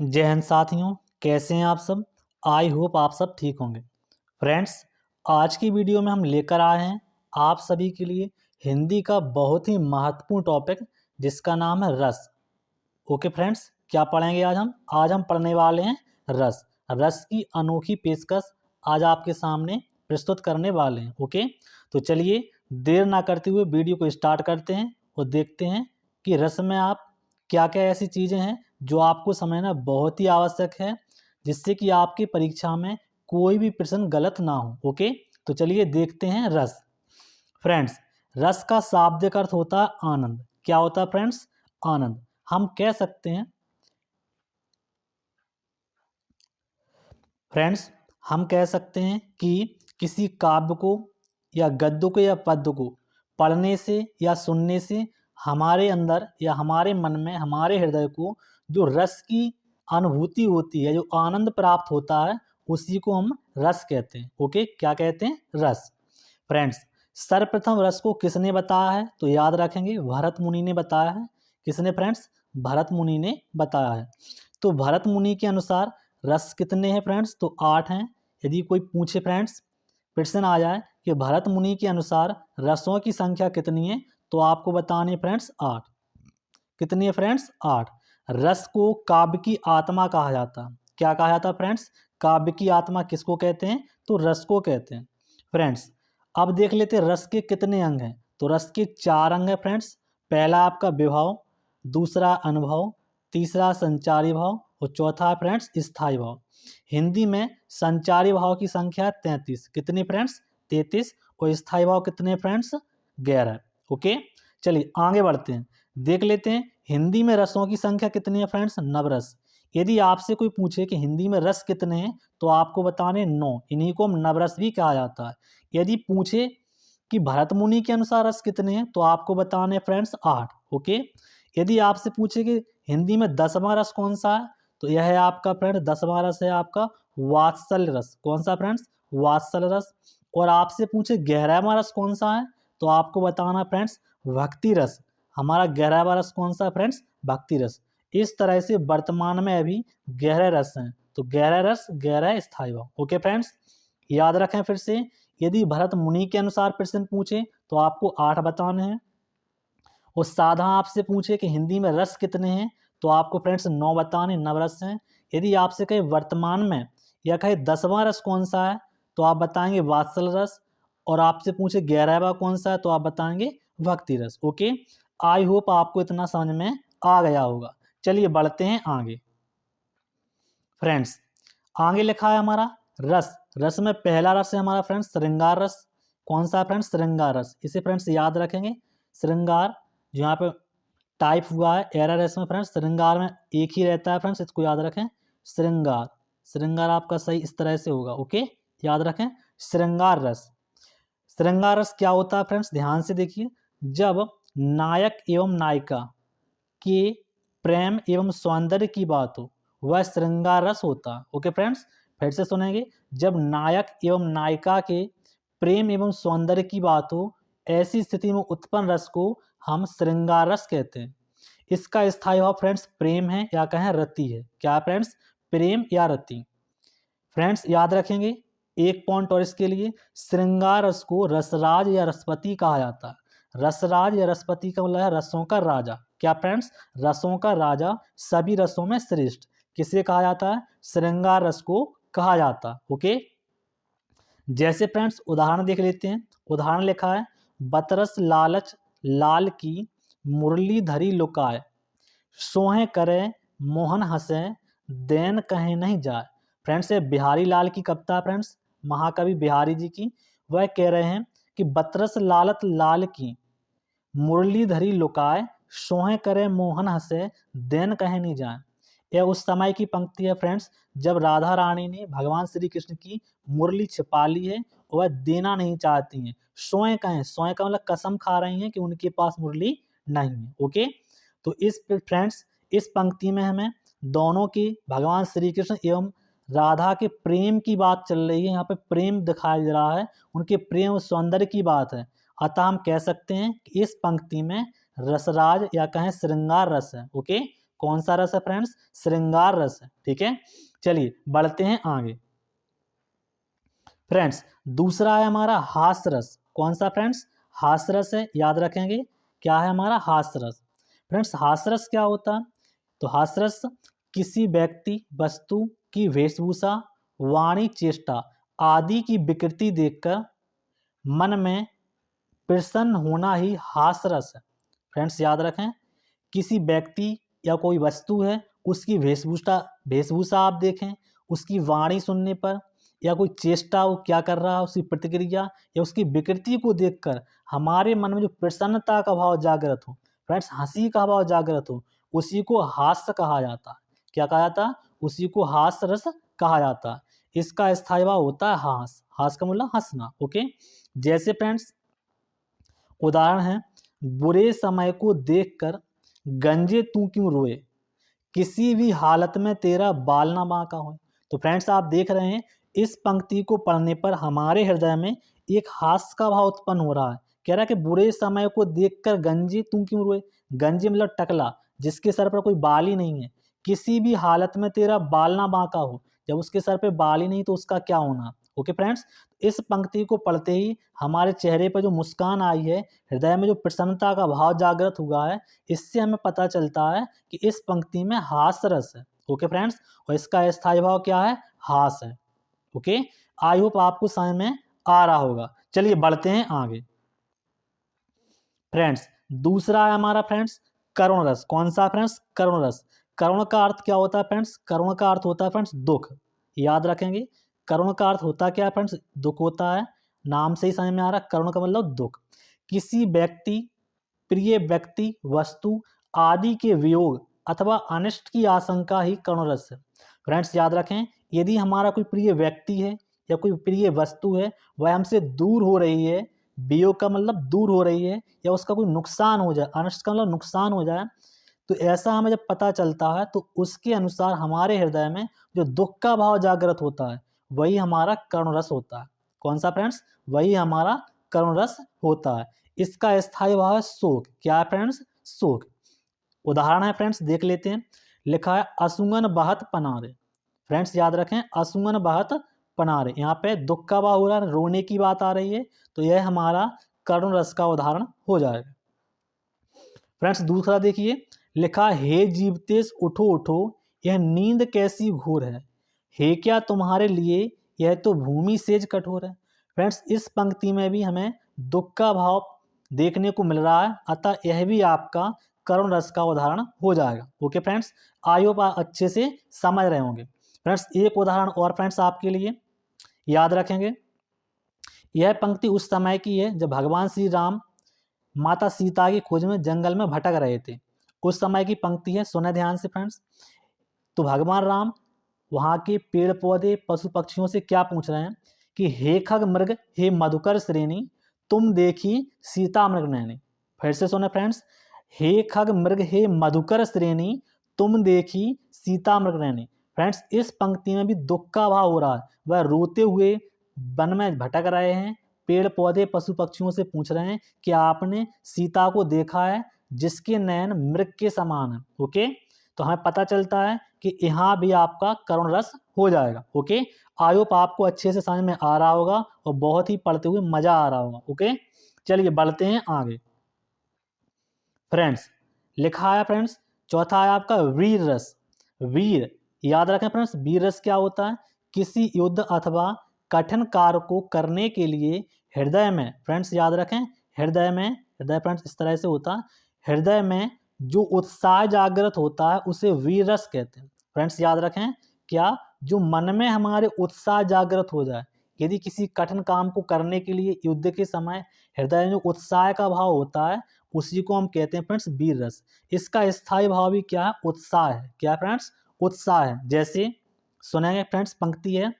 जय हिंद साथियों, कैसे हैं आप सब। आई होप आप सब ठीक होंगे। फ्रेंड्स, आज की वीडियो में हम लेकर आए हैं आप सभी के लिए हिंदी का बहुत ही महत्वपूर्ण टॉपिक जिसका नाम है रस। ओके फ्रेंड्स, क्या पढ़ेंगे आज हम पढ़ने वाले हैं रस। रस की अनोखी पेशकश आज आपके सामने प्रस्तुत करने वाले हैं। ओके, तो चलिए देर ना करते हुए वीडियो को स्टार्ट करते हैं और देखते हैं कि रस में आप क्या क्या ऐसी चीज़ें हैं जो आपको समझना बहुत ही आवश्यक है, जिससे कि आपकी परीक्षा में कोई भी प्रश्न गलत ना हो। ओके, तो चलिए देखते हैं रस। फ्रेंड्स, रस का शाब्दिक अर्थ होता है आनंद। क्या होता है फ्रेंड्स? आनंद। हम कह सकते हैं फ्रेंड्स हम कह सकते हैं कि किसी काव्य को या गद्य को या पद्य को पढ़ने से या सुनने से हमारे अंदर या हमारे मन में, हमारे हृदय को जो रस की अनुभूति होती है, जो आनंद प्राप्त होता है, उसी को हम रस कहते हैं। ओके, क्या कहते हैं? रस। फ्रेंड्स, सर्वप्रथम रस को किसने बताया है? तो याद रखेंगे, भरत मुनि ने बताया है। किसने फ्रेंड्स? भरत मुनि ने बताया है। तो भरत मुनि के अनुसार रस कितने हैं फ्रेंड्स? तो 8 हैं। यदि कोई पूछे फ्रेंड्स, प्रश्न आ जाए कि भरत मुनि के अनुसार रसों की संख्या कितनी है, तो आपको बताने फ्रेंड्स 8। कितनी है फ्रेंड्स? 8। रस को काव्य की आत्मा कहा जाता है। क्या कहा जाता है फ्रेंड्स? काव्य की आत्मा किसको कहते हैं? तो रस को कहते हैं। फ्रेंड्स, अब देख लेते हैं रस के कितने अंग हैं। तो रस के 4 अंग हैं फ्रेंड्स। पहला आपका विभाव, दूसरा अनुभव, तीसरा संचारी भाव और चौथा है फ्रेंड्स स्थायी भाव। हिंदी में संचारी भाव की संख्या 33। कितनी फ्रेंड्स? 33। और स्थायी भाव कितने फ्रेंड्स? 11। ओके, चलिए आगे बढ़ते हैं, देख लेते हैं हिंदी में रसों की संख्या कितनी है फ्रेंड्स? नवरस। यदि आपसे कोई पूछे कि हिंदी में रस कितने हैं, तो आपको बताने 9। इन्हीं को हम नवरस भी कहा जाता है। यदि पूछे कि भरत मुनि के अनुसार रस कितने हैं, तो आपको बताने फ्रेंड्स 8। ओके, यदि आपसे पूछे कि हिंदी में 10वां रस कौन सा है, तो यह है आपका फ्रेंड 10वां रस है आपका वात्सल्य रस। कौन सा फ्रेंड्स? वात्सल्य रस। और आपसे पूछे 11वां रस कौन सा है, तो आपको बताना फ्रेंड्स भक्ति रस। हमारा 11वां रस कौन सा फ्रेंड्स? भक्ति रस। इस तरह से वर्तमान में अभी 11 रस हैं। तो 11 रस, 11 स्थायी भाव। ओके फ्रेंड्स, याद रखें फिर से, यदि भरत मुनि के अनुसार प्रश्न पूछे तो आपको 8 बताने हैं। और साधा आपसे पूछे कि हिंदी में रस कितने हैं, तो आपको फ्रेंड्स 9 बताने, नवरस हैं। यदि आपसे कहे वर्तमान में या कहे 10वां रस कौन सा है, तो आप बताएंगे वात्सल रस। और आपसे पूछे 11वां कौन सा है, तो आप बताएंगे भक्ति रस। ओके, आई होप आपको इतना समझ में आ गया होगा। चलिए बढ़ते हैं आगे। फ्रेंड्स, आगे लिखा है हमारा रस। रस में पहला रस है हमारा फ्रेंड्स श्रृंगार रस। कौन सा है फ्रेंड्स? श्रृंगार रस। इसे फ्रेंड्स याद रखेंगे, श्रृंगार जो यहाँ पे टाइप हुआ है एरर है इसमें फ्रेंड्स, श्रृंगार में एक ही रहता है फ्रेंड्स, इसको याद रखें। श्रृंगार, श्रृंगार आपका सही इस तरह से होगा। ओके, याद रखें श्रृंगार रस। श्रृंगार रस क्या होता है फ्रेंड्स? ध्यान से देखिए, जब नायक एवं नायिका के प्रेम एवं सौंदर्य की बात हो, वह श्रृंगार रस होता है। ओके फ्रेंड्स, फिर से सुनेंगे, जब नायक एवं नायिका के प्रेम एवं सौंदर्य की बात हो, ऐसी स्थिति में उत्पन्न रस को हम श्रृंगार रस कहते हैं। इसका स्थायी भाव फ्रेंड्स प्रेम है या कहें रति है। क्या फ्रेंड्स? प्रेम या रति। फ्रेंड्स याद रखेंगे, एक पॉइंट और इसके लिए, श्रृंगार रस को रसराज या रसपति कहा जाता है। रसराज या रसपति का मतलब है रसों का राजा। क्या फ्रेंड्स? रसों का राजा, सभी रसों में श्रेष्ठ किसे कहा जाता है? श्रृंगार रस को कहा जाता है। ओके, जैसे फ्रेंड्स उदाहरण देख लेते हैं। उदाहरण लिखा है, बतरस लालच लाल की मुरली धरी लुकाए, सोहे करे मोहन हंसे देन कहीं नहीं जाए। फ्रेंड्स ये बिहारी लाल की कविता फ्रेंड्स, महाकवि बिहारी जी की। वह कह रहे हैं कि बतरस लालत लाल की मुरली धरी लुकाए, सोहे करे मोहन हंसे देन कहीं नहीं जाए। यह उस समय की पंक्ति है फ्रेंड्स, जब राधा रानी ने भगवान श्री कृष्ण की मुरली छिपा ली है और वह देना नहीं चाहती हैं। सोए कहें, सोए का मतलब कसम खा रही हैं कि उनके पास मुरली नहीं है। ओके, तो इस फ्रेंड्स इस पंक्ति में हमें दोनों की, भगवान श्री कृष्ण एवं राधा के प्रेम की बात चल रही है। यहाँ पे प्रेम दिखाया जा रहा है, उनके प्रेम और सौंदर्य की बात है। अतः हम कह सकते हैं कि इस पंक्ति में रसराज या कहें श्रृंगार रस है। ओके, कौन सा रस है फ्रेंड्स? श्रृंगार रस है। ठीक है, चलिए बढ़ते हैं आगे। फ्रेंड्स दूसरा है हमारा हास्य रस। कौन सा फ्रेंड्स? हास्य रस है, याद रखेंगे क्या है हमारा हास्य रस। फ्रेंड्स हास्य रस क्या होता है? तो हास्य रस किसी व्यक्ति वस्तु की वेशभूषा, वाणी, चेष्टा आदि की विकृति देखकर मन में प्रसन्न होना ही हास्य रस है। फ्रेंड्स याद रखें, किसी व्यक्ति या कोई वस्तु है, उसकी वेशभूषा वेशभूषा आप देखें, उसकी वाणी सुनने पर या कोई चेष्टा वो क्या कर रहा है, उसकी प्रतिक्रिया या उसकी विकृति को देखकर हमारे मन में जो प्रसन्नता का भाव जागृत हो, फ्रेंड्स हंसी का भाव जागृत हो, उसी को हास्य कहा जाता है। क्या कहा जाता है? उसी को हास्य रस कहा जाता है। इसका स्थायी भाव होता है हास। हास का मतलब हंसना। ओके, जैसे फ्रेंड्स उदाहरण है, बुरे समय को देखकर गंजे तू क्यों रोए, किसी भी हालत में तेरा बाल ना बांका हो। तो फ्रेंड्स आप देख रहे हैं, इस पंक्ति को पढ़ने पर हमारे हृदय में एक हास्य का भाव उत्पन्न हो रहा है। कह रहा है कि बुरे समय को देखकर गंजे तू क्यों रोए। गंजे मतलब टकला, जिसके सर पर कोई बाल ही नहीं है। किसी भी हालत में तेरा बाल ना बांका हो, जब उसके सर पे बाल ही नहीं तो उसका क्या होना। ओके फ्रेंड्स, इस पंक्ति को पढ़ते ही हमारे चेहरे पर जो मुस्कान आई है, हृदय में जो प्रसन्नता का भाव जागृत हुआ है, इससे हमें पता चलता है कि इस पंक्ति में हास्य रस है। ओके फ्रेंड्स, और इसका स्थायी भाव क्या है? हास है। ओके, आई होप आपको समझ में आ रहा होगा। चलिए बढ़ते हैं आगे। फ्रेंड्स दूसरा है हमारा फ्रेंड्स करुण रस। कौन सा फ्रेंड्स? करुण रस। करुण का अर्थ क्या होता है फ्रेंड्स? करुण का अर्थ होता है फ्रेंड्स दुख। याद रखेंगे, करुण का अर्थ होता क्या है फ्रेंड्स? दुख होता है। नाम से ही समझ में आ रहा है, करुण का मतलब दुख। किसी व्यक्ति, प्रिय व्यक्ति, वस्तु आदि के वियोग अथवा अनिष्ट की आशंका ही करुण रस है। फ्रेंड्स याद रखें, यदि हमारा कोई प्रिय व्यक्ति है या कोई प्रिय वस्तु है, वह हमसे दूर हो रही है, वियोग का मतलब दूर हो रही है, या उसका कोई नुकसान हो जाए, अनिष्ट का मतलब नुकसान हो जाए, तो ऐसा हमें जब पता चलता है तो उसके अनुसार हमारे हृदय में जो दुख का भाव जागृत होता है, वही हमारा करुण रस होता है। कौन सा फ्रेंड्स? वही हमारा करुण रस होता है। इसका स्थायी भाव है शोक। क्या है फ्रेंड्स? शोक। उदाहरण है फ्रेंड्स, देख लेते हैं। लिखा है असुंगन बहत पनारे। फ्रेंड्स याद रखें, असुंगन बहत पनारे, यहाँ पे दुख का भाव हो रहा है, रोने की बात आ रही है, तो यह हमारा करुण रस का उदाहरण हो जाएगा। फ्रेंड्स दूसरा देखिए, लिखा हे जीवतेश उठो उठो, यह नींद कैसी घोर है, हे क्या तुम्हारे लिए यह तो भूमि सेज कठोर है। फ्रेंड्स इस पंक्ति में भी हमें दुख का भाव देखने को मिल रहा है, अतः यह भी आपका करुण रस का उदाहरण हो जाएगा। ओके फ्रेंड्स, आई होप आप अच्छे से समझ रहे होंगे। फ्रेंड्स एक उदाहरण और फ्रेंड्स आपके लिए याद रखेंगे। यह पंक्ति उस समय की है जब भगवान श्री राम माता सीता की खोज में जंगल में भटक रहे थे। उस समय की पंक्ति है, सुने ध्यान से फ्रेंड्स। तो भगवान राम वहाँ के पेड़ पौधे पशु पक्षियों से क्या पूछ रहे हैं कि हे खग मृग हे मधुकर श्रेणी, तुम देखी सीता मृग नैनी। फिर से सुने फ्रेंड्स, हे खग मृग हे मधुकर श्रेणी, तुम देखी सीता मृग नैनी। फ्रेंड्स इस पंक्ति में भी दुख का भाव हो रहा है, वह रोते हुए वन में भटक रहे हैं, पेड़ पौधे पशु पक्षियों से पूछ रहे हैं कि आपने सीता को देखा है जिसके नयन मृग के समान है। ओके, तो हमें पता चलता है कि यहाँ भी आपका करुण रस हो जाएगा। ओके, आई होप आपको अच्छे से समझ में आ रहा होगा और बहुत ही पढ़ते हुए मजा आ रहा होगा। ओके, चलिए बढ़ते हैं आगे। फ्रेंड्स लिखा है फ्रेंड्स, चौथा है आपका वीर रस। वीर, याद रखें फ्रेंड्स, वीर रस क्या होता है? किसी युद्ध अथवा कठिन कार्य को करने के लिए हृदय में, फ्रेंड्स याद रखें, हृदय में, हृदय फ्रेंड्स इस तरह से होता है, हृदय में जो उत्साह जागृत होता है उसे वीर रस कहते हैं। फ्रेंड्स याद रखें, क्या? जो मन में हमारे उत्साह जागृत हो जाए, यदि किसी कठिन काम को करने के लिए युद्ध के समय हृदय में जो उत्साह का भाव होता है, उसी को हम कहते हैं फ्रेंड्स वीर रस। इसका स्थायी भाव भी क्या है? उत्साह है। क्या फ्रेंड्स? उत्साह है। जैसे सुनेंगे फ्रेंड्स, पंक्ति है,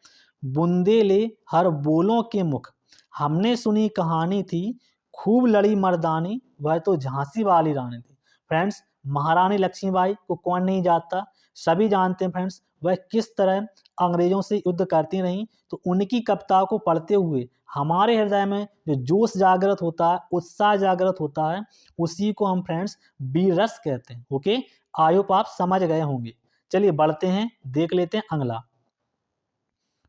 बूंदे ले हर बोलों के मुख, हमने सुनी कहानी थी, खूब लड़ी मर्दानी, वह तो झांसी वाली रानी थी। फ्रेंड्स महारानी लक्ष्मीबाई को कौन नहीं जानता, सभी जानते हैं फ्रेंड्स। वह किस तरह अंग्रेजों से युद्ध करती रहीं, तो उनकी कविता को पढ़ते हुए हमारे हृदय में जो जोश जागृत होता है, उत्साह जागृत होता है, उसी को हम फ्रेंड्स वीर रस कहते हैं। ओके, आई होप आप समझ गए होंगे। चलिए बढ़ते हैं, देख लेते हैं अगला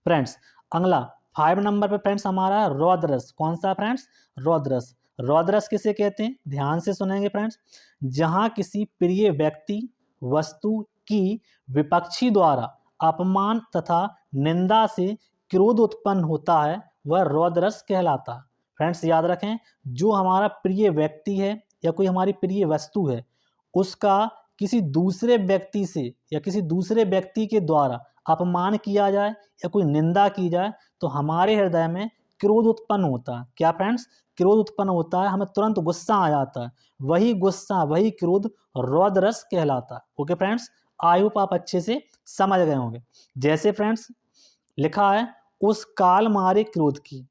फ्रेंड्स। अगला 5 नंबर पे फ्रेंड्स हमारा है रौद्ररस। कौन सा फ्रेंड्स? रौद्ररस। रौद्ररस किसे कहते हैं? ध्यान से सुनेंगे फ्रेंड्स। जहां किसी प्रिय व्यक्ति वस्तु की विपक्षी द्वारा अपमान तथा निंदा से क्रोध उत्पन्न होता है, वह रौद्ररस कहलाता है। फ्रेंड्स याद रखें, जो हमारा प्रिय व्यक्ति है या कोई हमारी प्रिय वस्तु है, उसका किसी दूसरे व्यक्ति से या किसी दूसरे व्यक्ति के द्वारा अपमान किया जाए या कोई निंदा की जाए, तो हमारे हृदय में क्रोध उत्पन्न होता है। क्या फ्रेंड्स? क्रोध उत्पन्न होता है, हमें तुरंत गुस्सा आ जाता है। वही गुस्सा, वही क्रोध रौद्ररस कहलाता है। ओके फ्रेंड्स, आई होप आप अच्छे से समझ गए होंगे। जैसे फ्रेंड्स लिखा है, उस काल मारे क्रोध की,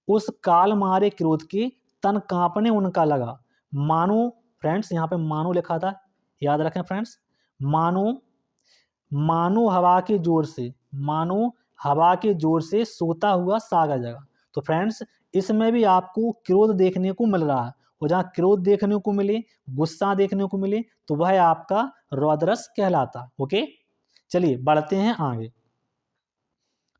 उस काल मारे क्रोध की तन कांपने उनका लगा। मानो फ्रेंड्स, यहाँ पे मानो लिखा था, याद रखें फ्रेंड्स। मानो, मानो हवा के जोर से, मानो हवा के जोर से सोता हुआ सागर जगा। तो फ्रेंड्स इसमें भी आपको क्रोध देखने को मिल रहा है, और जहाँ क्रोध देखने को मिले, गुस्सा देखने को मिले, तो वह आपका रौद्ररस कहलाता। ओके, चलिए बढ़ते हैं आगे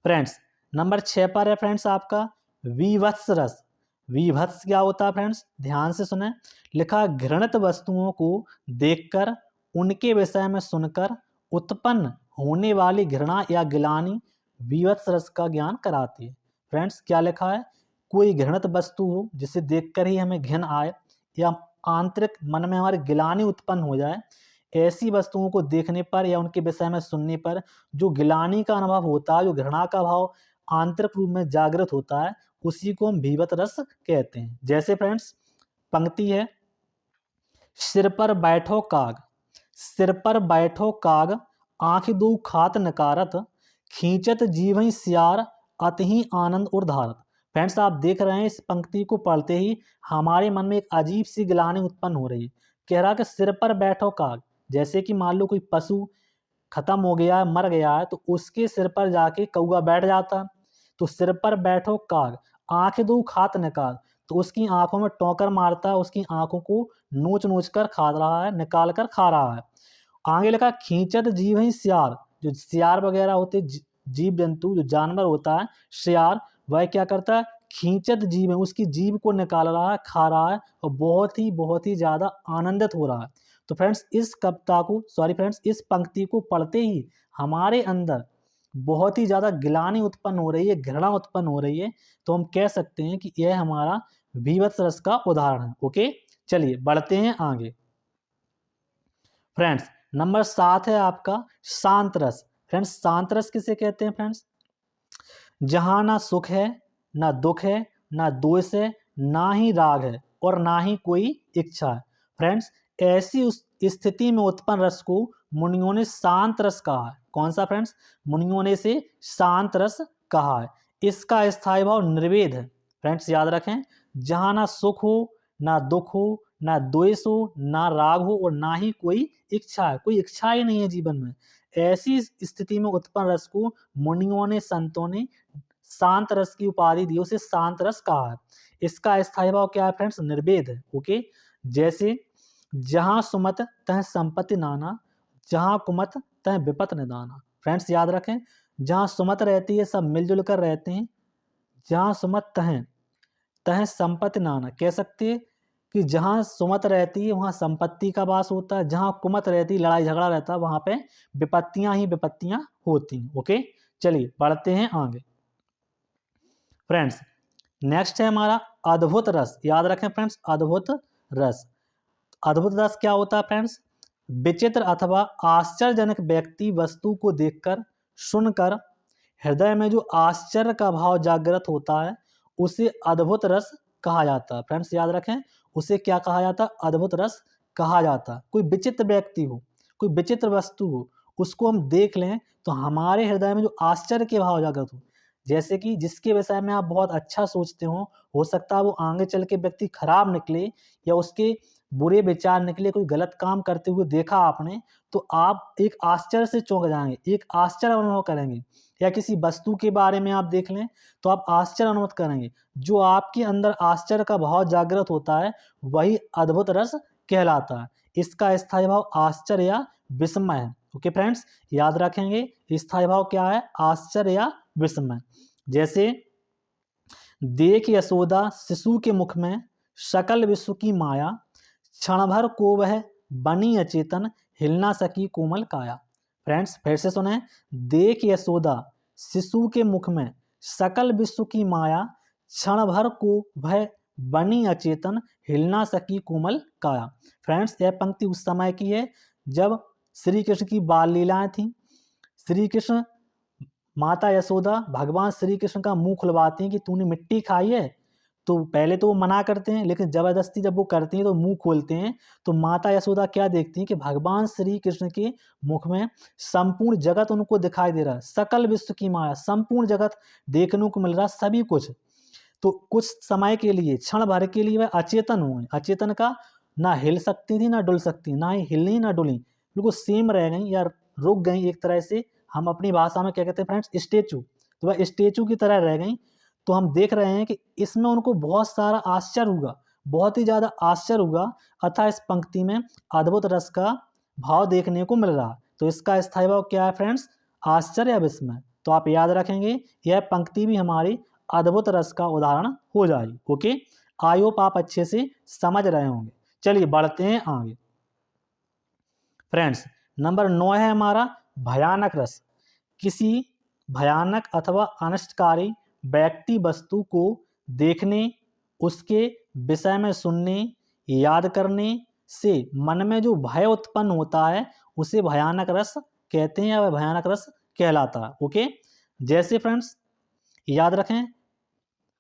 फ्रेंड्स। नंबर 6 पर है फ्रेंड्स आपका विभत्स रस। विभत्स क्या होता है फ्रेंड्स? ध्यान से सुने। लिखा, घृणित वस्तुओं को देखकर, उनके विषय में सुनकर उत्पन्न होने वाली घृणा या गिलानी विभत्स रस का ज्ञान कराती है। फ्रेंड्स क्या लिखा है? कोई घृणित वस्तु हो जिसे देखकर ही हमें घृण आए या आंतरिक मन में हमारे गिलानी उत्पन्न हो जाए, ऐसी वस्तुओं को देखने पर या उनके विषय में सुनने पर जो गिलानी का अनुभव होता है, जो घृणा का भाव आंतरिक रूप में जागृत होता है, उसी को हम विभत्स रस कहते हैं। जैसे फ्रेंड्स पंक्ति है, सिर पर बैठो काग, सिर पर बैठो काग, आंख दो खात नकारत, खींचत जीवहि सियार, अतहि आनंद उर्धारत। फ्रेंड्स आप देख रहे हैं, इस पंक्ति को पढ़ते ही हमारे मन में एक अजीब सी गिलानी उत्पन्न हो रही है। कह रहा कि सिर पर बैठो काग, जैसे कि मान लो कोई पशु खत्म हो गया है, मर गया है, तो उसके सिर पर जाके कौवा बैठ जाता है। तो सिर पर बैठो काग, आंख दो खात निकाल, तो उसकी आंखों में टोकर मारता है, उसकी आंखों को नोच नोच कर खा रहा है, निकाल कर खा रहा है। आगे लिखा, खींचत जीव ही सियार, जो सियार वगैरह होते जीव जंतु, जो जानवर होता है सियार, वह क्या करता है? खींचत जीव है, उसकी जीभ को निकाल रहा है, खा रहा है, और बहुत ही ज्यादा आनंदित हो रहा है। तो फ्रेंड्स इस कविता को, सॉरी फ्रेंड्स, इस पंक्ति को पढ़ते ही हमारे अंदर बहुत ही ज्यादा गिलानी उत्पन्न हो रही है, घृणा उत्पन्न हो रही है। तो हम कह सकते हैं कि यह हमारा विभत्स रस का उदाहरण है। ओके, चलिए बढ़ते हैं आगे फ्रेंड्स। नंबर 7 है आपका शांत रस। फ्रेंड्स शांत रस किसे कहते हैं? फ्रेंड्स जहां ना सुख है, ना दुख है, ना द्वेष है, ना ही राग है, और ना ही कोई इच्छा है। फ्रेंड्स ऐसी उस स्थिति में उत्पन्न रस को मुनियों ने शांत रस कहा है। कौन सा फ्रेंड्स? मुनियों ने इसे शांत रस कहा है। इसका स्थायी भाव निर्वेद है। फ्रेंड्स याद रखें, जहां ना सुख हो, ना दुख हो, ना द्वेष हो, ना राग हो, और ना ही कोई इच्छा है, कोई इच्छा ही नहीं है जीवन में, ऐसी स्थिति में उत्पन्न रस को मुनियों ने, संतों ने शांत रस की उपाधि दी, उसे शांत रस कहा है। इसका स्थायी भाव क्या है फ्रेंड्स? निर्वेद है। ओके, जैसे जहां सुमत तह संपत्ति नाना, जहां कुमत तह विपत निदाना। फ्रेंड्स याद रखें, जहां सुमत रहती है, सब मिलजुल कर रहते हैं, जहां सुमत तह तह संपत्ति नाना, कह सकते हैं कि जहां सुमत रहती है वहां संपत्ति का वास होता है, जहां कुमत रहती है, लड़ाई झगड़ा रहता है, वहां पे विपत्तियां ही विपत्तियां होती हैं। ओके, चलिए बढ़ते हैं आगे फ्रेंड्स। नेक्स्ट है हमारा अद्भुत रस। याद रखें फ्रेंड्स, अद्भुत रस। अद्भुत रस क्या होता है फ्रेंड्स? विचित्र अथवा आश्चर्यजनक व्यक्ति वस्तु को देखकर, सुनकर हृदय में जो आश्चर्य का भाव जागृत होता है, उसे अद्भुत रस कहा जाता है। फ्रेंड्स याद रखें, उसे क्या कहा जाता है? अद्भुत रस कहा जाता है। कोई विचित्र व्यक्ति हो, कोई विचित्र वस्तु हो, उसको हम देख लें तो हमारे हृदय में जो आश्चर्य के भाव जागृत हो, जैसे कि जिसके विषय में आप बहुत अच्छा सोचते हो सकता है वो आगे चल के व्यक्ति खराब निकले, या उसके बुरे विचार निकले, कोई गलत काम करते हुए देखा आपने, तो आप एक आश्चर्य से चौंक जाएंगे, एक आश्चर्य अनुभव करेंगे। या किसी वस्तु के बारे में आप देख लें तो आप आश्चर्य अनुभव करेंगे। जो आपके अंदर आश्चर्य का भाव जागृत होता है वही अद्भुत रस कहलाता है। इसका स्थायी भाव आश्चर्य या विस्मय है। ओके फ्रेंड्स, याद रखेंगे स्थायी भाव क्या है, आश्चर्य या विस्मय। जैसे देख यशोदा शिशु के मुख में सकल विश्व की माया, क्षण भर को वह बनी अचेतन, हिल ना सकी कोमल काया। फ्रेंड्स फिर से सुने, देख यशोदा शिशु के मुख में सकल विश्व की माया, क्षण भर को वह बनी अचेतन, हिल ना सकी कोमल काया। फ्रेंड्स यह पंक्ति उस समय की है जब श्री कृष्ण की बाल लीलाएं थीं। श्री कृष्ण, माता यशोदा भगवान श्री कृष्ण का मुंह खुलवाती हैं कि तूने मिट्टी खाई है। तो पहले तो वो मना करते हैं, लेकिन जबरदस्ती जब वो करती हैं तो मुंह खोलते हैं। तो माता यशोदा क्या देखती हैं कि भगवान श्री कृष्ण के मुख में संपूर्ण जगत उनको दिखाई दे रहा है, सकल विश्व की माया, संपूर्ण जगत देखने को मिल रहा, सभी कुछ। तो कुछ समय के लिए, क्षण भर के लिए वह अचेतन हुए। अचेतन का ना हिल सकती थी ना डुल सकती, ना ही हिलनी ना डुली, बिल्कुल सेम रह गई या रुक गई। एक तरह से हम अपनी भाषा में क्या कहते हैं फ्रेंड्स, स्टेचू। तो वह स्टेचू की तरह रह गई। तो हम देख रहे हैं कि इसमें उनको बहुत सारा आश्चर्य हुआ, बहुत ही ज़्यादा आश्चर्य हुआ। अतः इस पंक्ति में अद्भुत रस का भाव देखने को मिल रहा। तो इसका स्थायी भाव क्या है फ्रेंड्स, आश्चर्य या विस्मय। तो आप याद रखेंगे यह पंक्ति भी हमारी अद्भुत रस का उदाहरण हो जाएगी। ओके, आई होप आप अच्छे से समझ रहे होंगे। चलिए बढ़ते हैं आगे। फ्रेंड्स नंबर 9 है हमारा भयानक रस। किसी भयानक अथवा अनिष्टकारी व्यक्ति वस्तु को देखने, उसके विषय में सुनने, याद करने से मन में जो भय उत्पन्न होता है उसे भयानक रस कहते हैं या वह भयानक रस कहलाता है। ओके, जैसे फ्रेंड्स याद रखें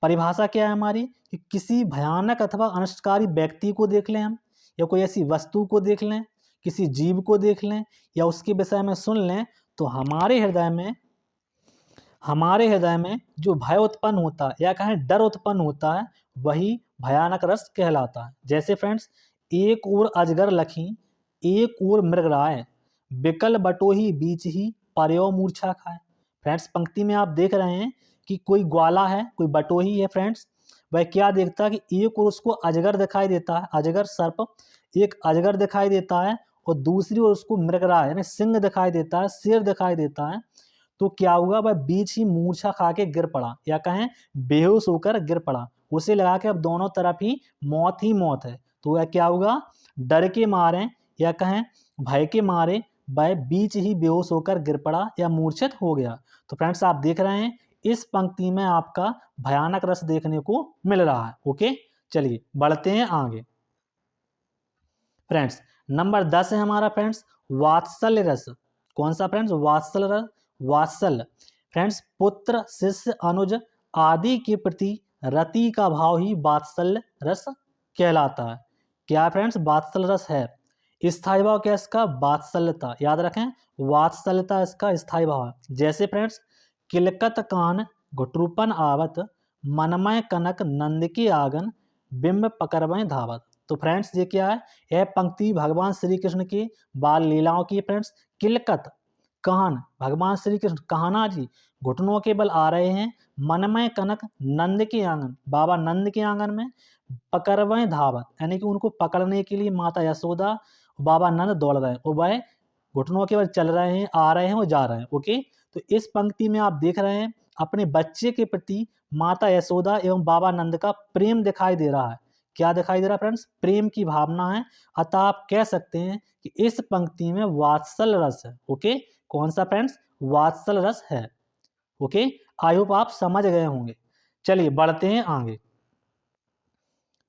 परिभाषा क्या है हमारी, कि किसी भयानक अथवा अनिष्टकारी व्यक्ति को देख लें हम, या कोई ऐसी वस्तु को देख लें, किसी जीव को देख लें या उसके विषय में सुन लें, तो हमारे हृदय में जो भय उत्पन्न होता है या कहें डर उत्पन्न होता है वही भयानक रस कहलाता है। जैसे फ्रेंड्स, एक ओर अजगर लखी, एक ओर मृगराय, बिकल बटोही बीच ही, पर्यो मूर्छा खाए। फ्रेंड्स पंक्ति में आप देख रहे हैं कि कोई ग्वाला है, कोई बटोही है। फ्रेंड्स वह क्या देखता है कि एक ओर उसको अजगर दिखाई देता है, अजगर सर्प, एक अजगर दिखाई देता है, और दूसरी ओर उसको मृगराय यानी सिंह दिखाई देता है, शेर दिखाई देता है। तो क्या हुआ, वह बीच ही मूर्छा खा के गिर पड़ा, या कहें बेहोश होकर गिर पड़ा। उसे लगा कि अब दोनों तरफ ही मौत है। तो वह क्या होगा, डर के मारे या कहें भय के मारे वह बीच ही बेहोश होकर गिर पड़ा या मूर्छित हो गया। तो फ्रेंड्स आप देख रहे हैं इस पंक्ति में आपका भयानक रस देखने को मिल रहा है। ओके, चलिए बढ़ते हैं आगे। फ्रेंड्स नंबर 10 है हमारा फ्रेंड्स वात्सल्य रस। कौन सा फ्रेंड्स, वात्सल्य रस। वात्सल्य फ्रेंड्स पुत्र, शिष्य, अनुज आदि के प्रति रति का भाव ही वात्सल्य रस कहलाता है। क्या फ्रेंड्स, वात्सल्य रस है। स्थायी भाव क्या इसका, वात्सल्यता। याद रखें वात्सल्यता इसका स्थायी भाव है। जैसे फ्रेंड्स, किलकत कान घुटरूपन आवत, मनमय कनक नंद के आंगन, बिंब पकड़वें धावत। तो फ्रेंड्स ये क्या है, यह पंक्ति भगवान श्री कृष्ण की बाल लीलाओं की। फ्रेंड्स किलकत कान, भगवान श्री कृष्ण कान्हा जी घुटनों के बल आ रहे हैं, मनमय कनक नंद के आंगन, बाबा नंद के आंगन में, पकड़वें धावत यानी कि उनको पकड़ने के लिए माता यशोदा बाबा नंद दौड़ रहे हैं, और वह घुटनों के बल चल रहे हैं, आ रहे हैं और जा रहे हैं। ओके, तो इस पंक्ति में आप देख रहे हैं अपने बच्चे के प्रति माता यशोदा एवं बाबा नंद का प्रेम दिखाई दे रहा है। क्या दिखाई दे रहा है फ्रेंड्स, प्रेम की भावना है। अतः आप कह सकते हैं कि इस पंक्ति में वात्सल्य रस है। ओके, कौन सा फ्रेंड्स, वात्सल्य रस है। ओके, आई होप आप समझ गए होंगे। चलिए बढ़ते हैं आगे।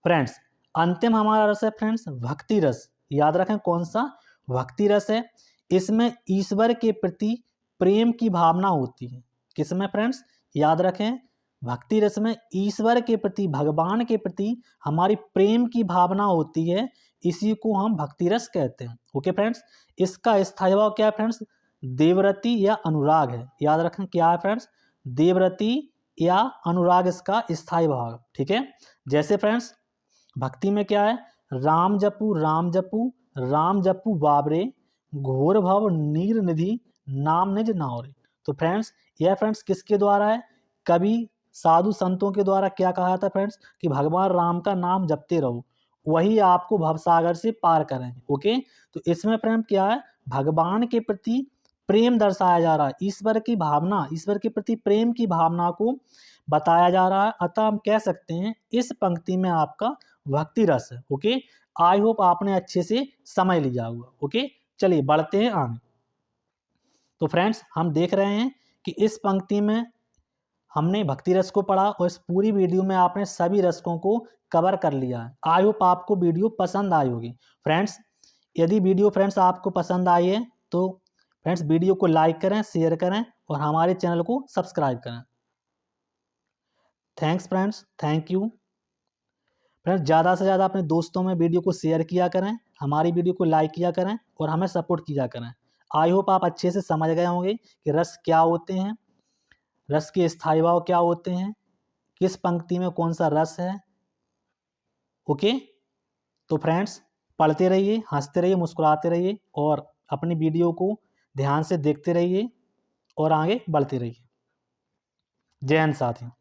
फ्रेंड्स अंतिम हमारा रस है फ्रेंड्स भक्ति रस। याद रखें कौन सा, भक्ति रस है। इसमें ईश्वर के प्रति प्रेम की भावना होती है। किसमें फ्रेंड्स, याद रखें भक्ति रस में ईश्वर के प्रति, भगवान के प्रति हमारी प्रेम की भावना होती है, इसी को हम भक्ति रस कहते हैं। ओके फ्रेंड्स, इसका स्थायी भाव क्या है फ्रेंड्स, देवरति या अनुराग है। याद रखें क्या है फ्रेंड्स, देवरति या अनुराग इसका स्थायी भाव। ठीक है, जैसे फ्रेंड्स भक्ति में क्या है, राम जपू राम जपू राम जपू बाबरे, घोर भव नीर निधि नाम निज नावरे। तो फ्रेंड्स यह फ्रेंड्स किसके द्वारा है? कवि साधु संतों के द्वारा क्या कहा था फ्रेंड्स कि भगवान राम का नाम जपते रहो, वही आपको भवसागर से पार करेंगे। ओके, तो इसमें फ्रेंड क्या है? भगवान के प्रति प्रेम दर्शाया जा रहा है, ईश्वर की भावना, ईश्वर के प्रति प्रेम की भावना को बताया जा रहा है। अतः हम कह सकते हैं इस पंक्ति में आपका भक्ति रस है। ओके, आई होप आपने अच्छे से समझ लिया होगा। ओके, चलिए बढ़ते हैं आगे। तो फ्रेंड्स हम देख रहे हैं कि इस पंक्ति में हमने भक्ति रस को पढ़ा और इस पूरी वीडियो में आपने सभी रसकों को कवर कर लिया है। आई होप आपको वीडियो पसंद आई होगी। फ्रेंड्स यदि वीडियो फ्रेंड्स आपको पसंद आई है तो फ्रेंड्स वीडियो को लाइक करें, शेयर करें और हमारे चैनल को सब्सक्राइब करें। Thanks friends, thank you. Friends ज़्यादा से ज़्यादा अपने दोस्तों में वीडियो को शेयर किया करें, हमारी वीडियो को लाइक किया करें और हमें सपोर्ट किया करें। आई होप आप अच्छे से समझ गए होंगे कि रस क्या होते हैं, रस के स्थायी भाव क्या होते हैं, किस पंक्ति में कौन सा रस है। ओके, तो फ्रेंड्स पढ़ते रहिए, हंसते रहिए, मुस्कुराते रहिए और अपनी वीडियो को ध्यान से देखते रहिए और आगे बढ़ते रहिए। जय हिंद साथियों।